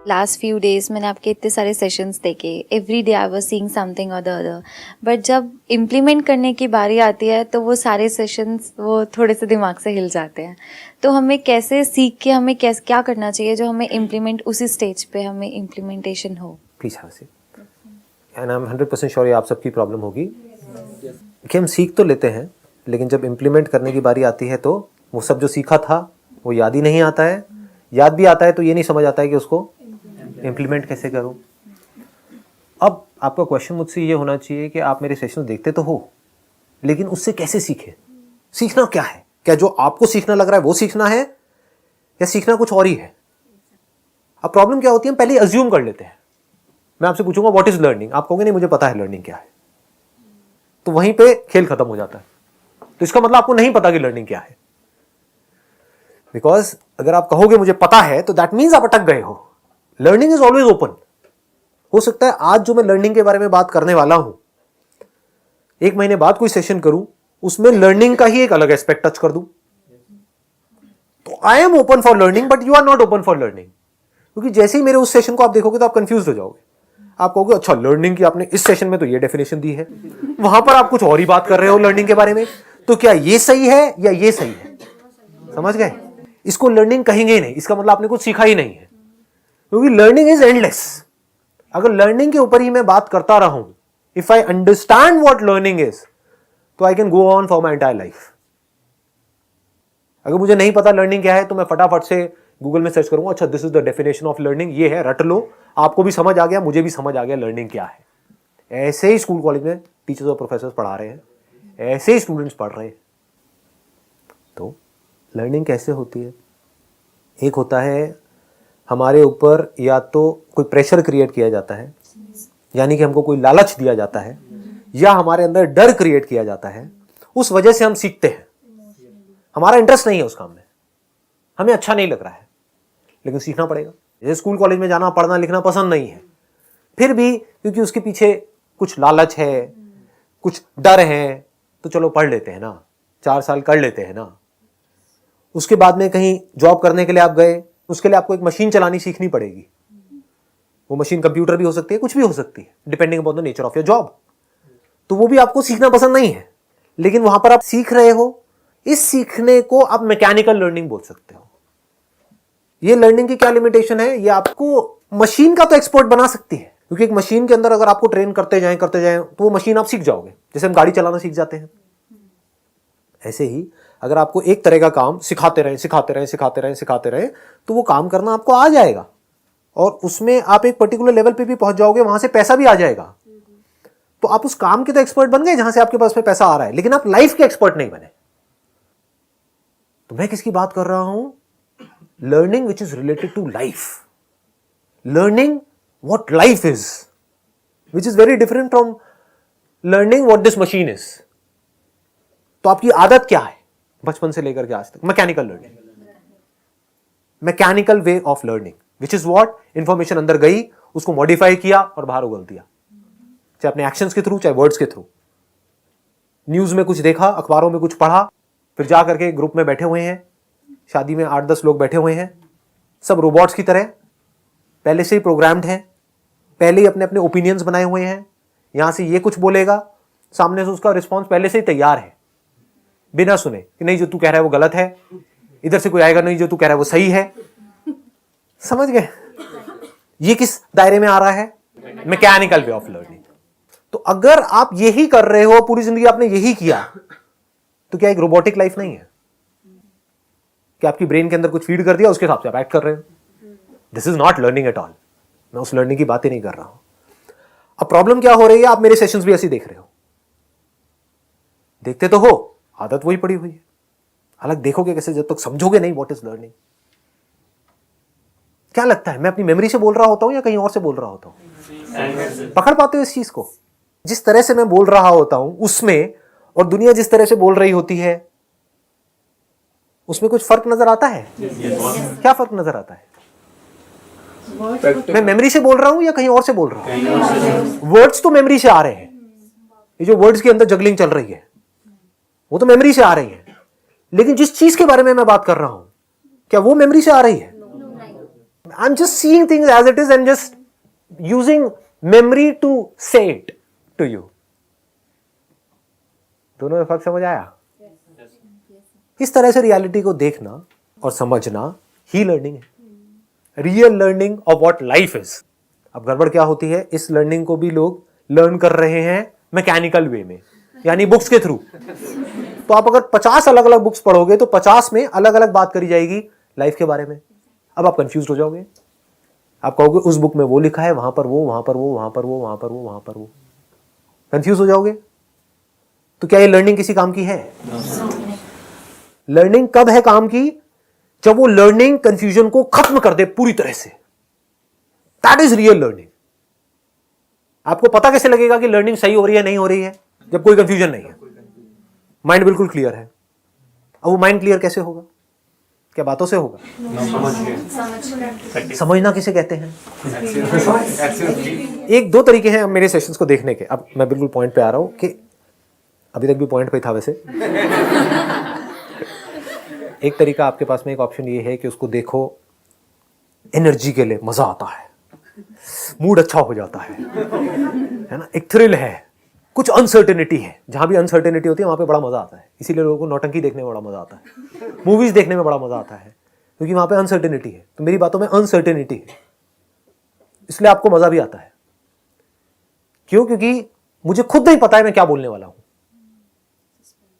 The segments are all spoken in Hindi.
लास्ट फ्यू डेज मैंने आपके इतने सारे सेशंस देखे, every day I was seeing something और द अदर, बट जब इम्प्लीमेंट करने की बारी आती है तो वो सारे सेशंस वो थोड़े से दिमाग से हिल जाते हैं. तो हमें कैसे सीख के हमें कैसे क्या करना चाहिए जो हमें इम्प्लीमेंट उसी स्टेज पे हमें इम्प्लीमेंटेशन हो. Please have seat. And I am 100% sure ये आप सबकी प्रॉब्लम होगी कि हम सीख तो लेते हैं लेकिन जब इम्प्लीमेंट करने की बारी आती है तो वो सब जो सीखा था वो याद ही नहीं आता है. याद भी आता है तो ये नहीं समझ आता है कि उसको इम्प्लीमेंट कैसे करूं. अब आपका क्वेश्चन मुझसे ये होना चाहिए कि आप मेरे सेशन देखते तो हो लेकिन उससे कैसे सीखे. सीखना क्या है? क्या जो आपको सीखना लग रहा है वो सीखना है या सीखना कुछ और ही है? अब प्रॉब्लम क्या होती है, हम पहले अज्यूम कर लेते हैं. मैं आपसे पूछूंगा व्हाट इज लर्निंग, आप कहोगे नहीं मुझे पता है लर्निंग क्या है. तो वहीं पे खेल खत्म हो जाता है. तो इसका मतलब आपको नहीं पता कि लर्निंग क्या है. बिकॉज अगर आप कहोगे मुझे पता है तो दैट मीन्स आप अटक गए हो. Learning is always open. हो सकता है आज जो मैं लर्निंग के बारे में बात करने वाला हूं, एक महीने बाद कोई सेशन करूं उसमें लर्निंग का ही एक अलग एस्पेक्ट टच कर दूं. तो I am open for learning but you are not open for learning. क्योंकि जैसे ही मेरे उस सेशन को आप देखोगे तो आप कंफ्यूज हो जाओगे. आप कहोगे अच्छा लर्निंग की आपने इस सेशन में तो ये डेफिनेशन दी है, वहां पर आप कुछ और ही बात कर रहे हो लर्निंग के बारे में. तो क्या ये सही है या ये सही है? समझ गए? इसको लर्निंग कहेंगे ही नहीं. इसका मतलब आपने कुछ सीखा ही नहीं है. क्योंकि लर्निंग इज एंडलेस. अगर लर्निंग के ऊपर ही मैं बात करता रहूं, if I understand what learning is, तो I can go on for my entire life. अगर मुझे नहीं पता लर्निंग क्या है तो मैं फटाफट से गूगल में सर्च करूंगा, अच्छा this is the definition of learning, ये है, रट लो. आपको भी समझ आ गया, मुझे भी समझ आ गया लर्निंग क्या है. ऐसे ही स्कूल कॉलेज में टीचर्स और प्रोफेसर पढ़ा रहे हैं, ऐसे ही स्टूडेंट्स पढ़ रहे हैं. तो लर्निंग कैसे होती है? एक होता है हमारे ऊपर या तो कोई प्रेशर क्रिएट किया जाता है, यानी कि हमको कोई लालच दिया जाता है, या हमारे अंदर डर क्रिएट किया जाता है. उस वजह से हम सीखते हैं. हमारा इंटरेस्ट नहीं है उस काम में, हमें अच्छा नहीं लग रहा है, लेकिन सीखना पड़ेगा. जैसे स्कूल कॉलेज में जाना, पढ़ना लिखना पसंद नहीं है, फिर भी क्योंकि उसके पीछे कुछ लालच है, कुछ डर है, तो चलो पढ़ लेते हैं ना, 4 साल कर लेते हैं ना. उसके बाद में कहीं जॉब करने के लिए आप गए, उसके लिए आपको एक मशीन चलानी सीखनी पड़ेगी. वो मशीन कंप्यूटर भी हो सकती है, कुछ भी हो सकती है, depending upon the nature of your job. तो वो भी आपको सीखना पसंद नहीं है, लेकिन वहां पर आप सीख रहे हो. इस सीखने को आप मैकेनिकल लर्निंग बोल सकते हो. ये लर्निंग की क्या लिमिटेशन है? ये आपको मशीन का तो एक्सपर्ट बना सकती है, क्योंकि एक मशीन के अंदर अगर आपको ट्रेन करते जाएं तो वो मशीन आप सीख जाओगे, जैसे हम गाड़ी चलाना सीख जाते हैं. ऐसे ही अगर आपको एक तरह का काम सिखाते रहे तो वो काम करना आपको आ जाएगा, और उसमें आप एक पर्टिकुलर लेवल पे भी पहुंच जाओगे, वहां से पैसा भी आ जाएगा. तो आप उस काम के तो एक्सपर्ट बन गए जहां से आपके पास में पैसा आ रहा है, लेकिन आप लाइफ के एक्सपर्ट नहीं बने. तो मैं किसकी बात कर रहा हूं? Learning which is related to life. Learning what life is, which is very different from learning what this machine is. तो आपकी आदत क्या है बचपन से लेकर के आज तक? Mechanical learning, mechanical way of learning, which is what information अंदर गई, उसको मॉडिफाई किया और बाहर उगल दिया, चाहे अपने एक्शंस के थ्रू, चाहे वर्ड्स के थ्रू. न्यूज में कुछ देखा, अखबारों में कुछ पढ़ा, फिर जाकर के ग्रुप में बैठे हुए हैं, शादी में 8-10 लोग बैठे हुए हैं, सब रोबोट्स की तरह पहले से ही प्रोग्राम्ड हैं, पहले ही अपने अपने ओपिनियंस बनाए हुए हैं. यहां से ये कुछ बोलेगा, सामने से उसका रिस्पॉन्स पहले से ही तैयार है, बिना सुने कि नहीं जो तू कह रहा है वो गलत है. इधर से कोई आएगा, नहीं जो तू कह रहा है वो सही है. समझ गए? ये किस दायरे में आ रहा है? Mechanical way of learning. तो अगर आप यही कर रहे हो, पूरी जिंदगी आपने यही किया, तो क्या एक रोबोटिक लाइफ नहीं है? क्या आपकी ब्रेन के अंदर कुछ फीड कर दिया, उसके हिसाब से आप एक्ट कर रहे हो? This is not learning at all. मैं उस लर्निंग की बात ही नहीं कर रहा हूं. अब प्रॉब्लम क्या हो रही है? आप मेरे सेशंस भी ऐसे देख रहे हो, देखते तो हो, आदत वही पड़ी हुई है. हालांकि देखोगे कैसे जब तक समझोगे नहीं व्हाट इज लर्निंग. क्या लगता है मैं अपनी मेमोरी से बोल रहा होता हूं या कहीं और से बोल रहा होता हूं? पकड़ पाते हो इस चीज को? जिस तरह से मैं बोल रहा होता हूं उसमें और दुनिया जिस तरह से बोल रही होती है उसमें कुछ फर्क नजर आता है? क्या फर्क नजर आता है? मैं मेमोरी से बोल रहा हूं या कहीं और से बोल रहा हूं? वर्ड्स तो मेमोरी से आ रहे हैं. ये जो वर्ड्स के अंदर जगलिंग चल रही है वो तो मेमोरी से आ रही है, लेकिन जिस चीज के बारे में मैं बात कर रहा हूं क्या वो मेमोरी से आ रही है? I am just seeing things as it is and just using memory to say it to you. दोनों में फर्क समझ आया? इस तरह से रियलिटी को देखना और समझना ही लर्निंग है, real learning of what life is. अब गड़बड़ क्या होती है, इस लर्निंग को भी लोग लर्न कर रहे हैं मैकेनिकल वे में, यानी बुक्स के थ्रू। तो आप अगर 50 अलग अलग बुक्स पढ़ोगे तो 50 में अलग अलग बात करी जाएगी लाइफ के बारे में। अब आप कंफ्यूज हो जाओगे, आप कहोगे उस बुक में वो लिखा है, वहां पर वो, वहां पर वो, वहां पर वो, वहां पर वो, वहां पर वो, कंफ्यूज हो जाओगे। तो क्या ये लर्निंग किसी काम की है? लर्निंग कब है काम की? जब वो लर्निंग कंफ्यूजन को खत्म कर दे पूरी तरह से। That is real learning. आपको पता कैसे लगेगा कि लर्निंग सही हो रही है नहीं हो रही है? जब कोई कंफ्यूजन नहीं है, माइंड बिल्कुल क्लियर है। अब वो माइंड क्लियर कैसे होगा? क्या बातों से होगा? समझना किसे कहते हैं? एक दो तरीके हैं मेरे सेशंस को देखने के। अब मैं बिल्कुल पॉइंट पे आ रहा हूं कि अभी तक भी पॉइंट पे था वैसे। एक तरीका आपके पास में, एक ऑप्शन ये है कि उसको देखो एनर्जी के लिए, मजा आता है, मूड अच्छा हो जाता है ना, एक थ्रिल है, कुछ अनसर्टेनिटी है। जहां भी अनसर्टेनिटी होती है वहां पे बड़ा मजा आता है। इसीलिए लोगों को नौटंकी देखने में बड़ा मजा आता है, मूवीज देखने में बड़ा मजा आता है, क्योंकि वहां पे अनसर्टेनिटी है। तो मेरी बातों में अनसर्टेनिटी है, इसलिए आपको मजा भी आता है। क्यों? क्योंकि मुझे खुद नहीं पता है मैं क्या बोलने वाला हूं।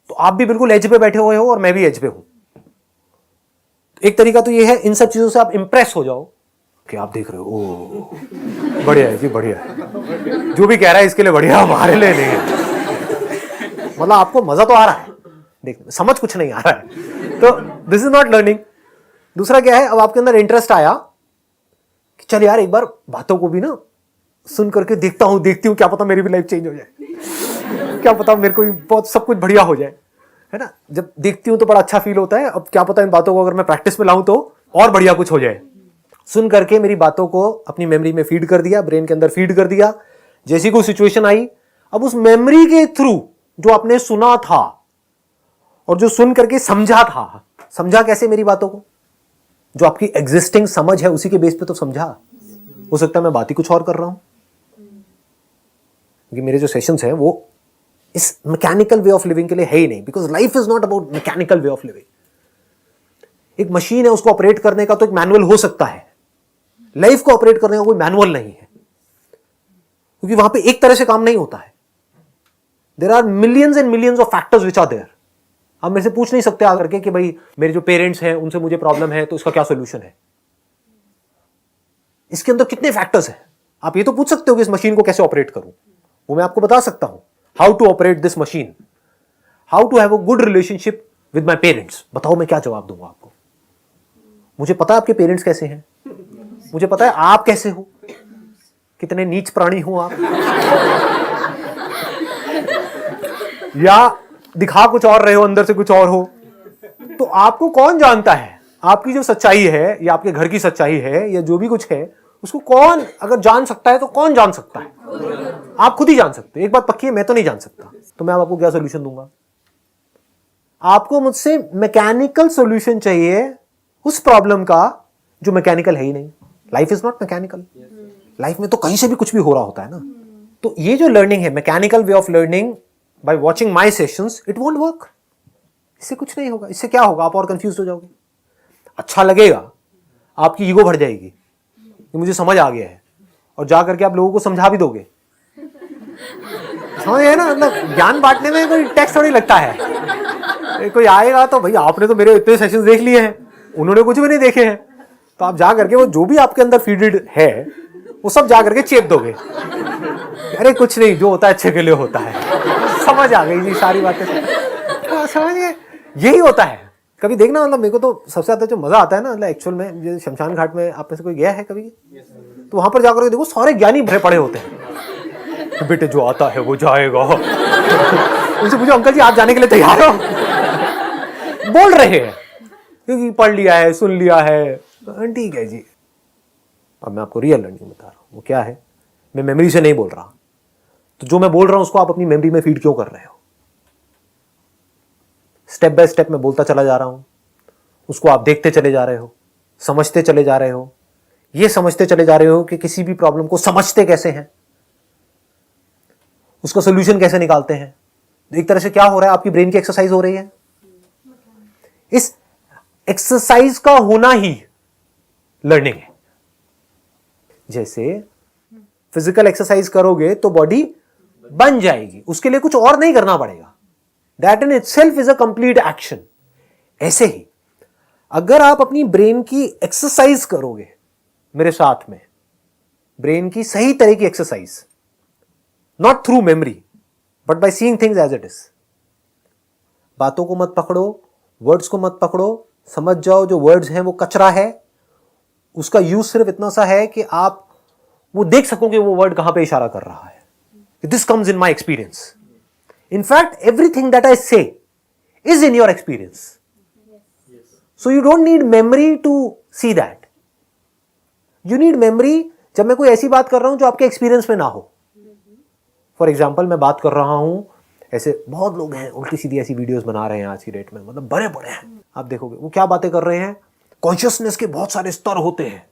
तो आप भी बिल्कुल एज पे बैठे हुए हो और मैं भी एज पे हूं। एक तरीका तो ये है, इन सब चीजों से आप इंप्रेस हो जाओ कि आप देख रहे हो, ओ बढ़िया है जी, बढ़िया है, जो भी कह रहा है इसके लिए बढ़िया, हमारे लिए नहीं है। मतलब आपको मजा तो आ रहा है देखने, समझ कुछ नहीं आ रहा है, तो दिस इज नॉट लर्निंग। दूसरा क्या है, अब आपके अंदर इंटरेस्ट आया कि चल यार एक बार बातों को भी ना सुन करके देखता हूं, देखती हूं, क्या पता मेरी भी लाइफ चेंज हो जाए, क्या पता मेरे को भी बहुत सब कुछ बढ़िया हो जाए, है ना। जब देखती हूं तो बड़ा अच्छा फील होता है। अब क्या पता इन बातों को अगर मैं प्रैक्टिस में लाऊं तो और बढ़िया कुछ हो जाए। सुन करके मेरी बातों को अपनी मेमोरी में फीड कर दिया, ब्रेन के अंदर फीड कर दिया। जैसी कोई सिचुएशन आई, अब उस मेमोरी के थ्रू जो आपने सुना था और जो सुन करके समझा था, समझा कैसे मेरी बातों को? जो आपकी एग्जिस्टिंग समझ है उसी के बेस पे तो समझा। हो सकता है मैं बात ही कुछ और कर रहा हूं, क्योंकि मेरे जो सेशंस हैं वो इस मैकेनिकल वे ऑफ लिविंग के लिए है ही नहीं। Because life is not about mechanical way of living. एक मशीन है, उसको ऑपरेट करने का तो एक मैनुअल हो सकता है, लाइफ को ऑपरेट करने का कोई मैनुअल नहीं है, क्योंकि वहां पे एक तरह से काम नहीं होता है। There are millions and millions of factors which are there. आप मेरे से पूछ नहीं सकते आकर के कि भाई मेरे जो पेरेंट्स हैं उनसे मुझे प्रॉब्लम है तो इसका क्या सोल्यूशन है। इसके अंदर कितने फैक्टर्स हैं। आप ये तो पूछ सकते हो कि इस मशीन को कैसे ऑपरेट करूं, वो मैं आपको बता सकता हूं। How to operate this machine, how to have a good relationship with my parents. बताओ मैं क्या जवाब दूंगा आपको। मुझे पता है आपके पेरेंट्स कैसे हैं, मुझे पता है आप कैसे हो, कितने नीच प्राणी हो आप, या दिखा कुछ और रहे हो, अंदर से कुछ और हो। तो आपको कौन जानता है? आपकी जो सच्चाई है या आपके घर की सच्चाई है या जो भी कुछ है, उसको कौन अगर जान सकता है तो कौन जान सकता है? आप खुद ही जान सकते हैं। एक बात पक्की है, मैं तो नहीं जान सकता। तो मैं आपको क्या सोल्यूशन दूंगा? आपको मुझसे मैकेनिकल सोल्यूशन चाहिए उस प्रॉब्लम का जो मैकेनिकल है ही नहीं। Life is not mechanical. Life में तो कहीं से भी कुछ भी हो रहा होता है ना। तो ये जो लर्निंग है, mechanical way of learning by watching my sessions, it won't work. इससे कुछ नहीं होगा। इससे क्या होगा? आप और कंफ्यूज हो जाओगे। अच्छा लगेगा, आपकी ईगो बढ़ जाएगी कि मुझे समझ आ गया है, और जाकर के आप लोगों को समझा भी दोगे। समझ है ना, मतलब ज्ञान बांटने में कोई टैक्स थोड़ी लगता है। कोई आएगा तो भाई आपने तो मेरे इतने सेशंस देख लिए हैं, उन्होंने कुछ भी नहीं देखे हैं, तो आप जा करके वो जो भी आपके अंदर फीडेड है वो सब जा करके चेप दोगे। अरे कुछ नहीं, जो होता है अच्छे के लिए होता है। समझ आ गई जी सारी बातें, समझ गए, यही होता है। कभी देखना, मतलब मेरे को तो सबसे ज्यादा जो मजा आता है ना, मतलब एक्चुअल में, जैसे शमशान घाट में आप में से कोई गया है कभी? तो वहां पर जाकर के देखो सारे ज्ञानी भरे पड़े होते हैं। तो बेटे जो आता है वो जाएगा। उनसे पूछो अंकल जी आप जाने के लिए तैयार हो? बोल रहे हैं क्योंकि पढ़ लिया है, सुन लिया है, ठीक है जी। अब मैं आपको रियल लर्निंग बता रहा हूं। वो क्या है? मैं मेमोरी से नहीं बोल रहा। तो जो मैं बोल रहा हूं उसको आप अपनी मेमोरी में फीड क्यों कर रहे हो? स्टेप बाय स्टेप मैं बोलता चला जा रहा हूं, उसको आप देखते चले जा रहे हो, समझते चले जा रहे हो, ये समझते चले जा रहे हो कि किसी भी प्रॉब्लम को समझते कैसे हैं, उसका सोल्यूशन कैसे निकालते हैं। एक तरह से क्या हो रहा है, आपकी ब्रेन की एक्सरसाइज हो रही है। इस एक्सरसाइज का होना ही लर्निंग है। जैसे फिजिकल एक्सरसाइज करोगे तो बॉडी बन जाएगी, उसके लिए कुछ और नहीं करना पड़ेगा। That in itself is a complete action. ऐसे ही अगर आप अपनी ब्रेन की एक्सरसाइज करोगे मेरे साथ में, ब्रेन की सही तरह की exercise, not through memory but by seeing things as it is. बातों को मत पकड़ो, वर्ड्स को मत पकड़ो, समझ जाओ जो वर्ड्स हैं वो कचरा है, उसका यूज सिर्फ इतना सा है कि आप वो देख सकोगे वो वर्ड कहां पे इशारा कर रहा है। This comes in my experience. In fact everything that I say is in your experience, so you don't need memory to see that. You need memory जब मैं कोई ऐसी बात कर रहा हूं जो आपके एक्सपीरियंस में ना हो। फॉर एग्जाम्पल मैं बात कर रहा हूं, ऐसे बहुत लोग हैं उल्टी सीधी ऐसी वीडियोस बना रहे हैं आज की डेट में, मतलब बड़े बड़े हैं, आप देखोगे वो क्या बातें कर रहे हैं। कॉन्शियसनेस के बहुत सारे स्तर होते हैं।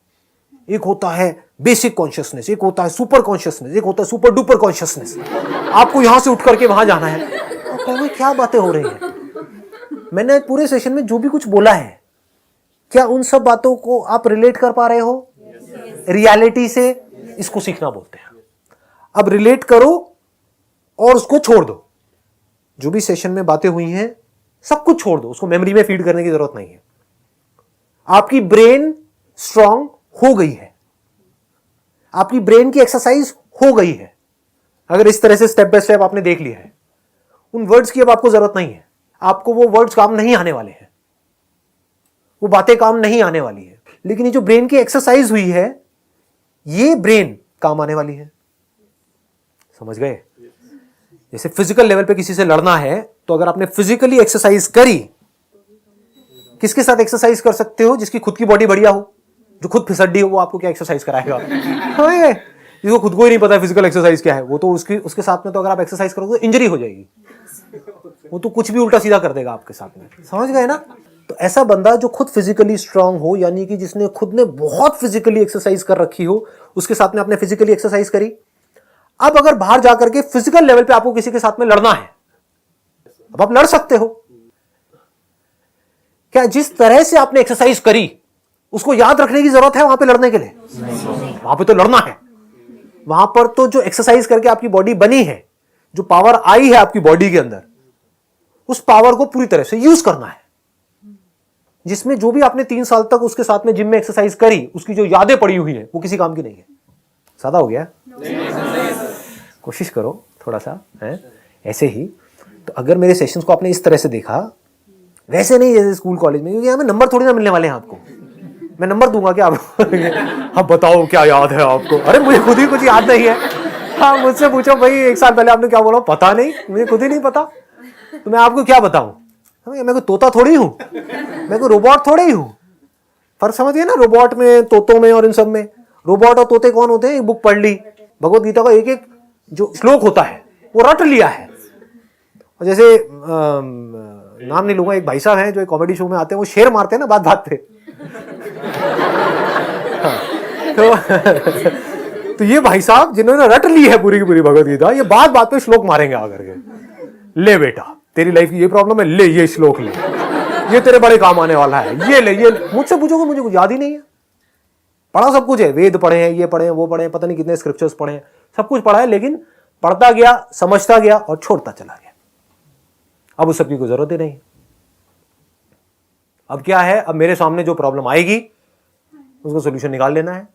एक होता है बेसिक कॉन्शियसनेस, एक होता है सुपर कॉन्शियसनेस, एक होता है सुपर डुपर कॉन्शियसनेस। आपको यहां से उठ करके वहां जाना है। तो क्या बातें हो रही हैं। मैंने पूरे सेशन में जो भी कुछ बोला है, क्या उन सब बातों को आप रिलेट कर पा रहे हो रियलिटी से? इसको सीखना बोलते हैं। अब रिलेट करो और उसको छोड़ दो। जो भी सेशन में बातें हुई हैं सब कुछ छोड़ दो, उसको मेमोरी में फीड करने की जरूरत नहीं है। आपकी ब्रेन स्ट्रांग हो गई है, आपकी ब्रेन की एक्सरसाइज हो गई है। अगर इस तरह से स्टेप बाय स्टेप आपने देख लिया है, उन वर्ड्स की अब आपको जरूरत नहीं है। आपको वो वर्ड्स काम नहीं आने वाले हैं, वो बातें काम नहीं आने वाली है। लेकिन ये जो ब्रेन की एक्सरसाइज हुई है, ये ब्रेन काम आने वाली है। समझ गए? जैसे फिजिकल लेवल पे किसी से लड़ना है, तो अगर आपने फिजिकली एक्सरसाइज करी, किसके साथ एक्सरसाइज कर सकते हो? जिसकी खुद की बॉडी बढ़िया हो, जो खुद फिसड्डी हो, वो आपको क्या एक्सरसाइज कराएगा? हाँ, जिसको खुद को ही नहीं पता फिजिकल एक्सरसाइज क्या है, वो तो उसके साथ में तो अगर आप एक्सरसाइज करोगे तो इंजरी हो जाएगी। वो तो कुछ भी उल्टा सीधा कर देगा आपके साथ में। समझ गए ना? तो ऐसा बंदा जो खुद फिजिकली स्ट्रांग हो, यानी कि जिसने खुद ने बहुत फिजिकली एक्सरसाइज कर रखी हो, उसके साथ में आपने फिजिकली एक्सरसाइज करी। अब अगर बाहर जाकर के फिजिकल लेवल पे आपको किसी के साथ में लड़ना है, अब आप लड़ सकते हो। क्या जिस तरह से आपने एक्सरसाइज करी उसको याद रखने की जरूरत है वहां पे लड़ने के लिए? वहां पे तो लड़ना है। वहां पर तो जो एक्सरसाइज करके आपकी बॉडी बनी है, जो पावर आई है आपकी बॉडी के अंदर, उस पावर को पूरी तरह से यूज करना है। जिसमें जो भी आपने 3 साल तक उसके साथ में जिम में एक्सरसाइज करी, उसकी जो यादें पड़ी हुई है, वो किसी काम की नहीं है। सादा हो गया? कोशिश करो थोड़ा सा है ऐसे ही। तो अगर मेरे सेशंस को आपने इस तरह से देखा, वैसे नहीं जैसे स्कूल कॉलेज में, क्योंकि हमें नंबर थोड़ी ना मिलने वाले हैं आपको। मैं नंबर दूंगा क्या आपको? हाँ बताओ क्या याद है आपको? अरे मुझे खुद ही कुछ याद नहीं है। हाँ मुझसे पूछो भाई 1 साल पहले आपने क्या बोला, पता नहीं, मुझे खुद ही नहीं पता, तो मैं आपको क्या बताऊं? मैं कोई तोता थोड़ी हूं, मैं कोई रोबोट थोड़ी ही हूं। फर्क समझिए ना, रोबोट में, तोतों में और इन सब में। रोबोट और तोते कौन होते हैं? एक बुक पढ़ ली, भगवत गीता का एक एक जो श्लोक होता है वो रट लिया है। और जैसे नाम नहीं लूंगा, एक भाई साहब हैं जो एक कॉमेडी शो में आते हैं, वो शेर मारते हैं ना बात बात पे। तो ये भाई साहब जिन्होंने रट ली है पूरी की पूरी भगवत गीता, ये बात बात पे श्लोक मारेंगे आकर के। ले बेटा तेरी लाइफ की ये प्रॉब्लम है, ले ये श्लोक ले, ये तेरे बड़े काम आने वाला है, ये ले ये। मुझसे पूछोगे मुझे कुछ याद ही नहीं है। पढ़ा सब कुछ है, वेद पढ़े हैं, ये पढ़े हैं, वो पढ़े हैं, पता नहीं कितने स्क्रिप्चर्स पढ़े हैं, सब कुछ पढ़ा है, लेकिन पढ़ता गया, समझता गया और छोड़ता चला गया। अब उस सब की कोई जरूरत ही नहीं। अब क्या है, अब मेरे सामने जो प्रॉब्लम आएगी उसका सोल्यूशन निकाल लेना है।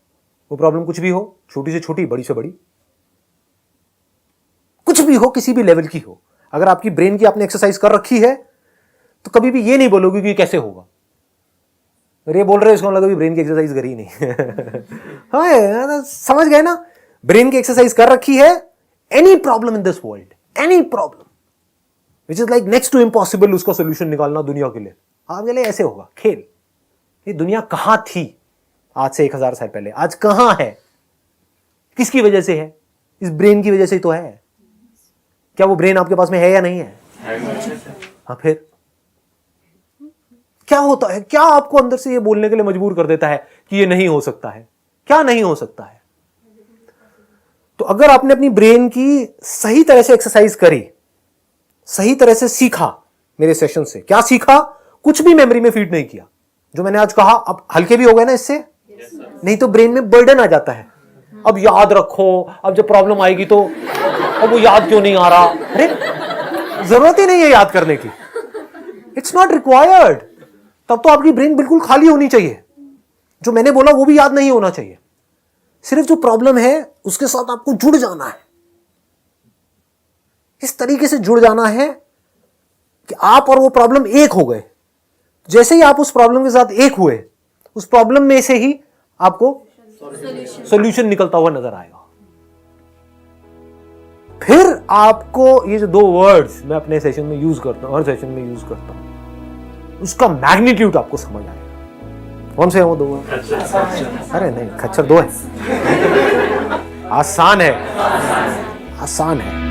वो प्रॉब्लम कुछ भी हो, छोटी से छोटी, बड़ी से बड़ी, कुछ भी हो, किसी भी लेवल की हो। अगर आपकी ब्रेन की आपने एक्सरसाइज कर रखी है तो कभी भी ये नहीं बोलोगे कि कैसे होगा। अरे ये बोल रहे हैं इसको मतलब ब्रेन की एक्सरसाइज करी नहीं। हाँ समझ गए ना? ब्रेन की एक्सरसाइज कर रखी है। Any problem in this world, any problem which is like next to impossible, उसका सोल्यूशन निकालना दुनिया के लिए आपके लिए ऐसे होगा खेल। ये दुनिया कहां थी आज से 1000 साल पहले, आज कहां है? किसकी वजह से है? इस ब्रेन की वजह से ही तो है। क्या वो ब्रेन आपके पास में है या नहीं है? हाँ फिर क्या होता है? क्या आपको अंदर से ये बोलने के लिए मजबूर कर देता है कि ये नहीं हो सकता है? क्या नहीं हो सकता है? तो अगर आपने अपनी ब्रेन की सही तरह से एक्सरसाइज करी, सही तरह से सीखा, मेरे सेशन से क्या सीखा, कुछ भी मेमोरी में फीड नहीं किया, जो मैंने आज कहा, अब हल्के भी हो गए ना इससे? नहीं तो ब्रेन में बर्डन आ जाता है, अब याद रखो, अब जब प्रॉब्लम आएगी तो अब वो याद क्यों नहीं आ रहा? अरे जरूरत ही नहीं है याद करने की, इट्स नॉट रिक्वायर्ड। तब तो आपकी ब्रेन बिल्कुल खाली होनी चाहिए, जो मैंने बोला वो भी याद नहीं होना चाहिए, सिर्फ जो प्रॉब्लम है उसके साथ आपको जुड़ जाना है, इस तरीके से जुड़ जाना है कि आप और वो प्रॉब्लम एक हो गए। जैसे ही आप उस प्रॉब्लम के साथ एक हुए, उस प्रॉब्लम में से ही आपको सॉल्यूशन निकलता हुआ नजर आएगा। फिर आपको ये जो 2 वर्ड्स मैं अपने सेशन में यूज करता हूं, हर सेशन में यूज करता हूं, उसका मैग्नीट्यूड आपको समझ आएगा। कौन से हैं वो 2 वर्ड? अरे नहीं, खच्चर 2 है। आसान है, आसान है।